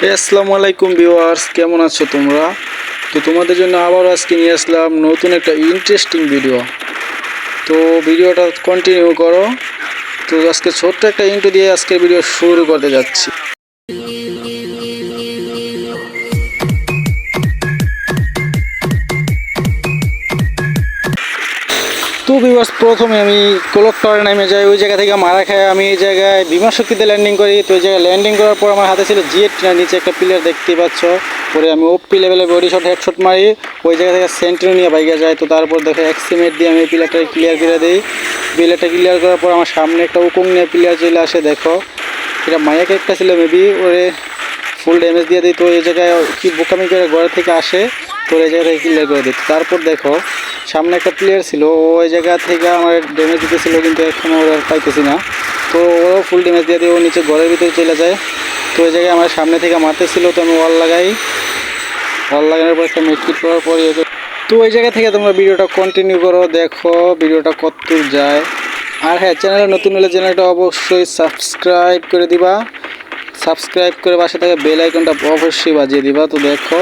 আসসালামু আলাইকুম ভিউয়ার্স, কেমন আছো তোমরা? তো তোমাদের জন্য আবার আজকে নিয়ে আসলাম নতুন একটা ইন্টারেস্টিং ভিডিও। তো ভিডিওটা কন্টিনিউ করো। তো আজকে ছোট্ট একটা ইন্ট্রো দিয়ে আজকে ভিডিও শুরু করতে যাচ্ছি। তো ভিউয়ার্স, প্রথমে আমি কোলক টাওয়ারে নেমে যাই। ওই জায়গা থেকে মারা খাই আমি এই জায়গায় বিমান শক্তিতে ল্যান্ডিং করি। তো ওই জায়গায় ল্যান্ডিং করার পর আমার হাতে ছিল জিএট, নিচে একটা প্লেয়ার দেখতে পাচ্ছ। পরে আমি ওপি লেভেলে বডি শট হেডশট মারি। ওই জায়গা থেকে সেন্ট্রি নিয়ে বাইকে যায়। তো তারপর দেখো এক্সিমেট দিয়ে আমি এই প্লেয়ারটাকে ক্লিয়ার করে দিই। প্লেয়ারটা ক্লিয়ার করার পর আমার সামনে একটা উকুং নিয়ে প্লেয়ার চলে আসে। দেখো এটা মায়াক একটা ছিল মেবি, ওরে ফুল ড্যামেজ দিয়ে দিই। তো এই জায়গায় কি বোকামি করে ঘর থেকে আসে, তো এই জায়গায় ক্লিয়ার করে দিই। তারপর দেখো সামনে একটা প্লেয়ার ছিল, ও ওই জায়গা থেকে আমার ড্যামেজ দিতেছিল, কিন্তু এখন ওরা পাইতেছি না। তো ওরাও ফুল ড্যামেজ দিয়ে দিয়ে ও নিচে ঘরের ভিতরে চলে যায়। তো ওই জায়গায় আমার সামনে থেকে মারতেছিল, তো আমি ওয়াল লাগাই। ওয়াল লাগানোর পর একটা মেডকিট করার পর তো ওই জায়গা থেকে তোমরা ভিডিওটা কন্টিনিউ করো, দেখো ভিডিওটা কতদূর যায়। আর হ্যাঁ, চ্যানেলে নতুন হলে চ্যানেলটা অবশ্যই সাবস্ক্রাইব করে দিবা। সাবস্ক্রাইব করে পাশে থাকা বেল আইকনটা অবশ্যই বাজিয়ে দিবা। তো দেখো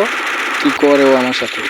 কি করে ও আমার সাথে।